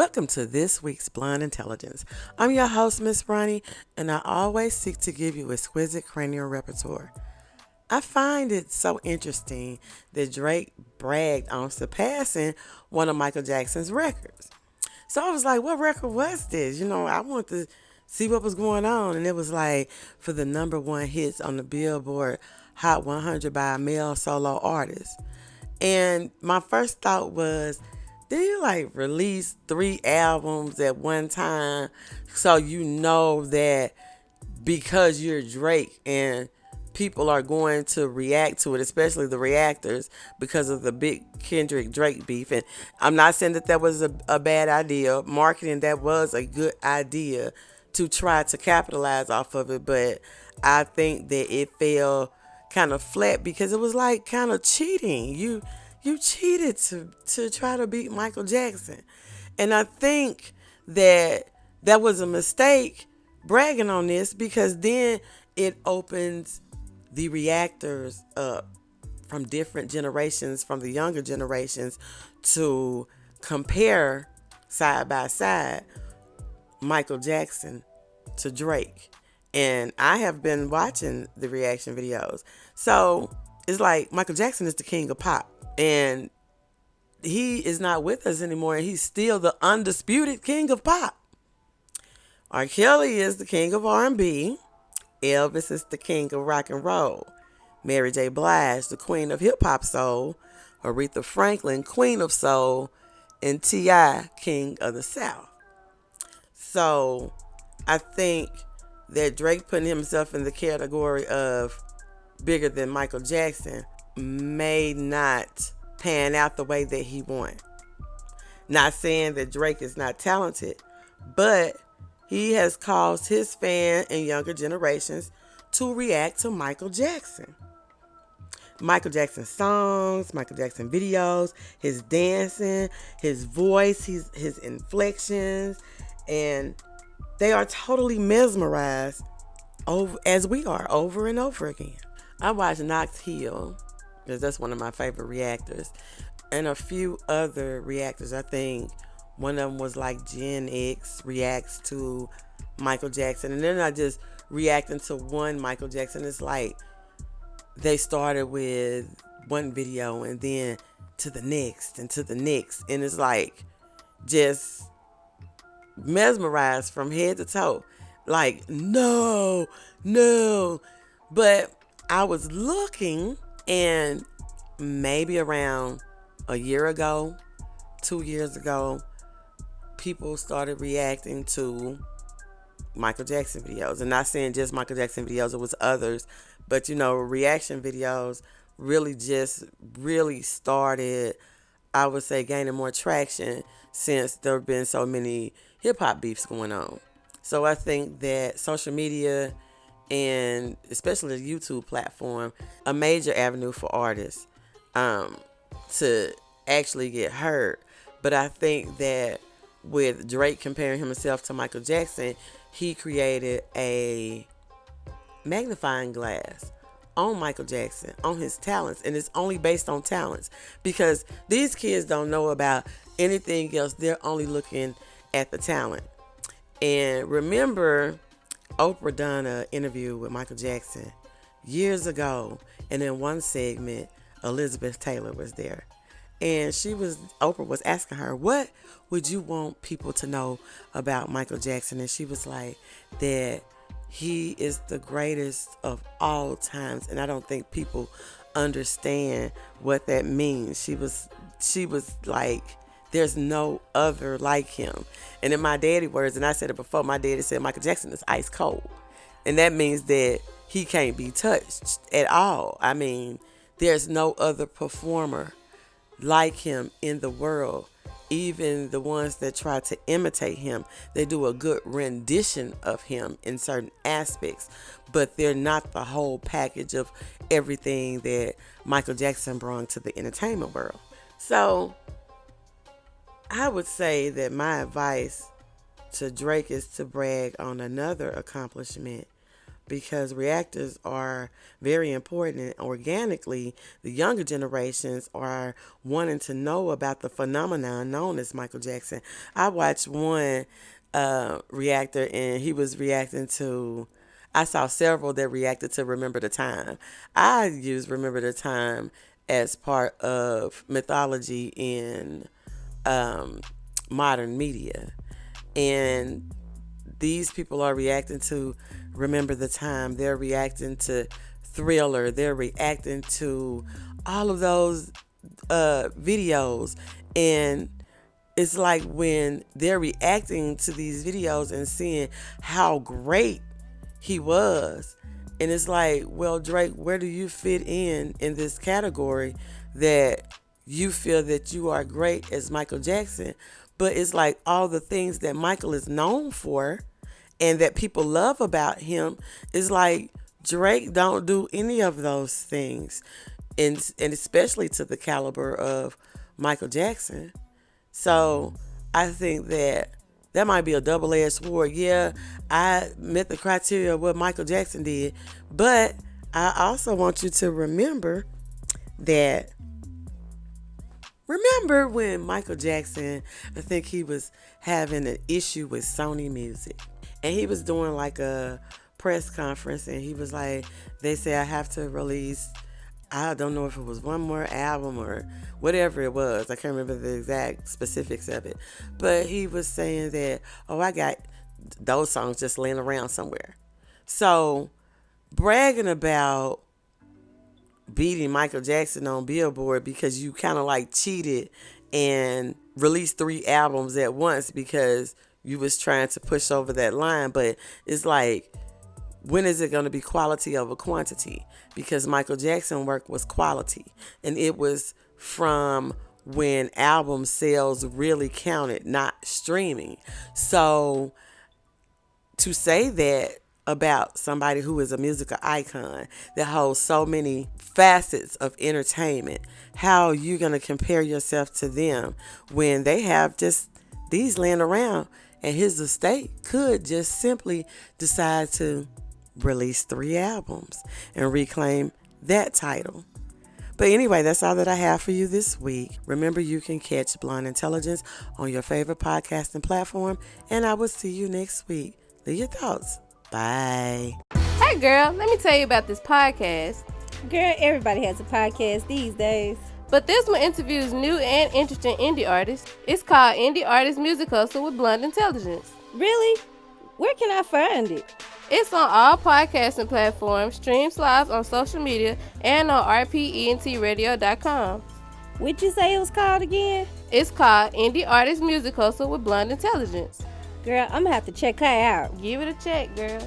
Welcome to this week's Blind Intelligence. I'm your host, Miss Roni, and I always seek to give you exquisite cranial repertoire. I find it so interesting that Drake bragged on surpassing one of Michael Jackson's records. So I was like, what record was this? I wanted to see what was going on. And it was like for the number one hits on the Billboard Hot 100 by a male solo artist. And my first thought was, did you release 3 albums at one time so you know that because you're Drake and people are going to react to it, especially the reactors, because of the big Kendrick Drake beef? And I'm not saying that was a bad idea. Marketing, that was a good idea to try to capitalize off of it, but I think that it fell kind of flat because it was kind of cheating. You cheated to try to beat Michael Jackson. And I think that was a mistake bragging on this, because then it opens the reactors up from different generations, from the younger generations, to compare side by side Michael Jackson to Drake. And I have been watching the reaction videos. So it's like Michael Jackson is the king of pop. And he is not with us anymore. And he's still the undisputed king of pop. R. Kelly is the king of R&B. Elvis is the king of rock and roll. Mary J. Blige, the queen of hip-hop soul. Aretha Franklin, queen of soul. And T.I., king of the South. So I think that Drake putting himself in the category of bigger than Michael Jackson may not pan out the way that he wanted. Not saying that Drake is not talented, but he has caused his fan and younger generations to react to Michael Jackson. Michael Jackson songs, Michael Jackson videos, his dancing, his voice, his inflections, and they are totally mesmerized as we are over and over again. I watched Knox Hill, because that's one of my favorite reactors, and a few other reactors. I think one of them was Gen X reacts to Michael Jackson, and they're not just reacting to one Michael Jackson. It's like they started with one video and then to the next and to the next, and it's just mesmerized from head to toe. No. But I was looking, and maybe around a year ago, 2 years ago, people started reacting to Michael Jackson videos. And not saying just Michael Jackson videos, it was others. But, reaction videos really started, I would say, gaining more traction since there have been so many hip-hop beefs going on. So I think that social media, and especially the YouTube platform, a major avenue for artists to actually get heard. But I think that with Drake comparing himself to Michael Jackson, he created a magnifying glass on Michael Jackson, on his talents, and it's only based on talents, because these kids don't know about anything else. They're only looking at the talent. And remember, Oprah done an interview with Michael Jackson years ago, and in one segment, Elizabeth Taylor was there, and Oprah was asking her, what would you want people to know about Michael Jackson? And she was like, that he is the greatest of all times, and I don't think people understand what that means. She was like, there's no other like him. And in my daddy words, and I said it before, my daddy said Michael Jackson is ice cold. And that means that he can't be touched at all. I mean, there's no other performer like him in the world. Even the ones that try to imitate him, they do a good rendition of him in certain aspects, but they're not the whole package of everything that Michael Jackson brought to the entertainment world. So I would say that my advice to Drake is to brag on another accomplishment, because reactors are very important, and organically the younger generations are wanting to know about the phenomenon known as Michael Jackson. I watched one reactor, and he was reacting to, I saw several that reacted to Remember the Time. I use Remember the Time as part of mythology in modern media. And these people are reacting to Remember the Time. They're reacting to Thriller. They're reacting to all of those videos. And it's like when they're reacting to these videos and seeing how great he was. And it's like, well, Drake, where do you fit in this category that you feel that you are great as Michael Jackson? But it's like all the things that Michael is known for and that people love about him is like Drake don't do any of those things. And especially to the caliber of Michael Jackson. So I think that might be a double-edged sword. Yeah, I met the criteria of what Michael Jackson did, but I also want you to remember that. Remember when Michael Jackson, I think he was having an issue with Sony Music, and he was doing like a press conference, and he was like, they say I have to release, I don't know if it was one more album or whatever it was. I can't remember the exact specifics of it. But he was saying that, oh, I got those songs just laying around somewhere. So bragging about beating Michael Jackson on Billboard because you kind of like cheated and released 3 albums at once because you was trying to push over that line. But it's like, when is it going to be quality over quantity? Because Michael Jackson work was quality, and it was from when album sales really counted, not streaming. So to say that about somebody who is a musical icon that holds so many facets of entertainment, how you going to compare yourself to them when they have just these laying around, and his estate could just simply decide to release 3 albums and reclaim that title. But anyway, that's all that I have for you this week. Remember, you can catch Blonde Intelligence on your favorite podcasting platform, and I will see you next week. Leave your thoughts. Bye. Hey girl, let me tell you about this podcast. Girl, everybody has a podcast these days. But this one interviews new and interesting indie artists. It's called Indie Artist Music Hustle with Blonde Intelligence. Really? Where can I find it? It's on all podcasting platforms, streams live on social media, and on rpentradio.com. What'd you say it was called again? It's called Indie Artist Music Hustle with Blonde Intelligence. Girl, I'm gonna have to check her out. Give it a check, girl.